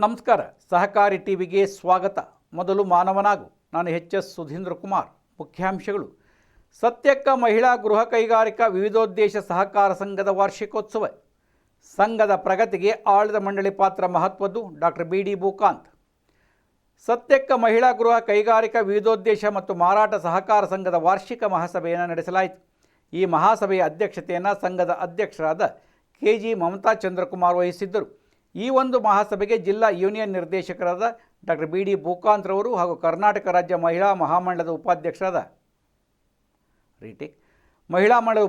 ನಮಸ್ಕಾರ. ಸಹಕಾರಿ ಟಿವಿಗೆ ಸ್ವಾಗತ. ಮೊದಲು ಮಾನವನಾಗು. ನಾನು ಎಚ್.ಎಸ್. ಸುಧೀಂದ್ರ ಕುಮಾರ್. ಮುಖ್ಯಾಂಶಗಳು. ಸತ್ಯಕ್ಕ ಮಹಿಳಾ ಗೃಹ ಕೈಗಾರಿಕಾ ವಿವಿಧೋದ್ದೇಶ ಸಹಕಾರ ಸಂಘದ ವಾರ್ಷಿಕೋತ್ಸವ. ಸಂಘದ ಪ್ರಗತಿಗೆ ಆಡಳಿತ ಮಂಡಳಿ ಪಾತ್ರ ಮಹತ್ವದ್ದು. Doctor BD. ಭೂಕಾಂತ್. ಸತ್ಯಕ್ಕ ಮಹಿಳಾ ಗೃಹ ಕೈಗಾರಿಕಾ ವಿವಿಧೋದ್ದೇಶ ಮತ್ತು ಮಾರಾಟ ಸಹಕಾರ ಸಂಘದ ವಾರ್ಷಿಕ ಮಹಾಸಭೆಯನ್ನು ನಡೆಸಲಾಯಿತು. ಈ ಮಹಾಸಭೆಯ ಅಧ್ಯಕ್ಷತೆಯನ್ನು ಸಂಘದ ಅಧ್ಯಕ್ಷರಾದ ಕೆ.ಜಿ. ಮಮತಾ ಚಂದ್ರಕುಮಾರ್ ವಹಿಸಿದ್ದರು. ಈ ಒಂದು ಮಹಾಸಭೆಗೆ ಜಿಲ್ಲಾ ಯೂನಿಯನ್ ನಿರ್ದೇಶಕರಾದ ಡಾಕ್ಟರ್ ಬಿ.ಡಿ. ಭೂಕಾಂತ್ರವರು ಹಾಗೂ ಕರ್ನಾಟಕ ರಾಜ್ಯ ಮಹಿಳಾ ಮಂಡಳದ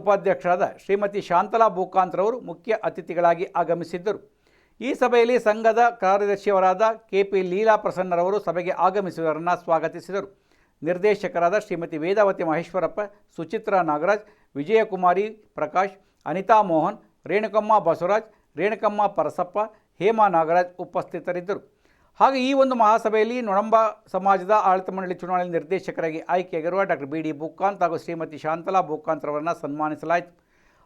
ಉಪಾಧ್ಯಕ್ಷರಾದ ಶ್ರೀಮತಿ ಶಾಂತಲಾ ಭೂಕಾಂತ್ರವರು ಮುಖ್ಯ ಅತಿಥಿಗಳಾಗಿ ಆಗಮಿಸಿದ್ದರು. ಈ ಸಭೆಯಲ್ಲಿ ಸಂಘದ ಕಾರ್ಯದರ್ಶಿಯವರಾದ ಕೆ.ಪಿ. ಲೀಲಾ ಪ್ರಸನ್ನರವರು ಸಭೆಗೆ ಆಗಮಿಸಿದವರನ್ನು ಸ್ವಾಗತಿಸಿದರು. ನಿರ್ದೇಶಕರಾದ ಶ್ರೀಮತಿ ವೇದಾವತಿ ಮಹೇಶ್ವರಪ್ಪ, ಸುಚಿತ್ರಾ ನಾಗರಾಜ್, ವಿಜಯಕುಮಾರಿ ಪ್ರಕಾಶ್, ಅನಿತಾ ಮೋಹನ್, ರೇಣುಕಮ್ಮ ಬಸವರಾಜ್, ರೇಣುಕಮ್ಮ ಪರಸಪ್ಪ, ಹೇಮಾ ನಾಗರಾಜ್ ಉಪಸ್ಥಿತರಿದ್ದರು. ಹಾಗೆ ಈ ಒಂದು ಮಹಾಸಭೆಯಲ್ಲಿ ನೊಣಂಬ ಸಮಾಜದ ಆಡಳಿತ ಮಂಡಳಿ ಚುನಾವಣೆ ನಿರ್ದೇಶಕರಾಗಿ ಆಯ್ಕೆಯಾಗಿರುವ ಡಾಕ್ಟರ್ ಬಿ.ಡಿ. ಭೂಕಾಂತ್ ಹಾಗೂ ಶ್ರೀಮತಿ ಶಾಂತಲಾ ಭೂಕಾಂತ್ರವರನ್ನು ಸನ್ಮಾನಿಸಲಾಯಿತು.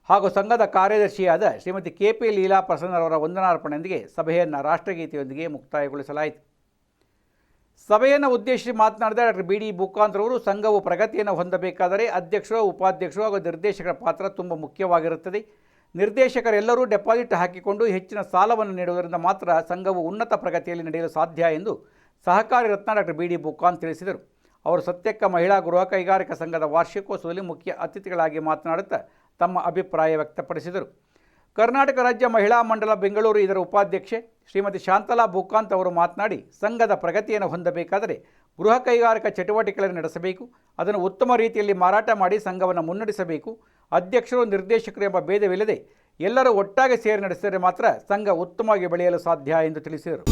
ಹಾಗೂ ಸಂಘದ ಕಾರ್ಯದರ್ಶಿಯಾದ ಶ್ರೀಮತಿ ಕೆ.ಪಿ. ಲೀಲಾ ಪ್ರಸನ್ನರವರ ವಂದನಾರ್ಪಣೆಯೊಂದಿಗೆ ಸಭೆಯನ್ನು ರಾಷ್ಟ್ರಗೀತೆಯೊಂದಿಗೆ ಮುಕ್ತಾಯಗೊಳಿಸಲಾಯಿತು. ಸಭೆಯನ್ನು ಉದ್ದೇಶಿಸಿ ಮಾತನಾಡಿದ ಡಾಕ್ಟರ್ ಬಿ.ಡಿ. ಭೂಕಾಂತ್ರವರು, ಸಂಘವು ಪ್ರಗತಿಯನ್ನು ಹೊಂದಬೇಕಾದರೆ ಅಧ್ಯಕ್ಷರು, ಉಪಾಧ್ಯಕ್ಷರು ಹಾಗೂ ನಿರ್ದೇಶಕರ ಪಾತ್ರ ತುಂಬ ಮುಖ್ಯವಾಗಿರುತ್ತದೆ. ನಿರ್ದೇಶಕರೆಲ್ಲರೂ ಡೆಪಾಸಿಟ್ ಹಾಕಿಕೊಂಡು ಹೆಚ್ಚಿನ ಸಾಲವನ್ನು ನೀಡುವುದರಿಂದ ಮಾತ್ರ ಸಂಘವು ಉನ್ನತ ಪ್ರಗತಿಯಲ್ಲಿ ನಡೆಯಲು ಸಾಧ್ಯ ಎಂದು ಸಹಕಾರಿ ರತ್ನ ಡಾಕ್ಟರ್ ಬಿ.ಡಿ. ಭೂಕಾಂತ್ ತಿಳಿಸಿದರು. ಅವರು ಸತ್ಯಕ್ಕ ಮಹಿಳಾ ಗೃಹ ಕೈಗಾರಿಕಾ ಸಂಘದ ವಾರ್ಷಿಕೋತ್ಸವದಲ್ಲಿ ಮುಖ್ಯ ಅತಿಥಿಗಳಾಗಿ ಮಾತನಾಡುತ್ತಾ ತಮ್ಮ ಅಭಿಪ್ರಾಯ ವ್ಯಕ್ತಪಡಿಸಿದರು. ಕರ್ನಾಟಕ ರಾಜ್ಯ ಮಹಿಳಾ ಮಂಡಲ ಬೆಂಗಳೂರು ಇದರ ಉಪಾಧ್ಯಕ್ಷೆ ಶ್ರೀಮತಿ ಶಾಂತಲಾ ಭೂಕಾಂತ್ ಅವರು ಮಾತನಾಡಿ, ಸಂಘದ ಪ್ರಗತಿಯನ್ನು ಹೊಂದಬೇಕಾದರೆ ಗೃಹ ಕೈಗಾರಿಕಾ ಚಟುವಟಿಕೆಗಳನ್ನು ನಡೆಸಬೇಕು. ಅದನ್ನು ಉತ್ತಮ ರೀತಿಯಲ್ಲಿ ಮಾರಾಟ ಮಾಡಿ ಸಂಘವನ್ನು ಮುನ್ನಡೆಸಬೇಕು. ಅಧ್ಯಕ್ಷರು, ನಿರ್ದೇಶಕರು ಎಂಬ ಭೇದವಿಲ್ಲದೆ ಎಲ್ಲರೂ ಒಟ್ಟಾಗಿ ಸೇರಿ ನಡೆಸಿದರೆ ಮಾತ್ರ ಸಂಘ ಉತ್ತಮವಾಗಿ ಬೆಳೆಯಲು ಸಾಧ್ಯ ಎಂದು ತಿಳಿಸಿದರು.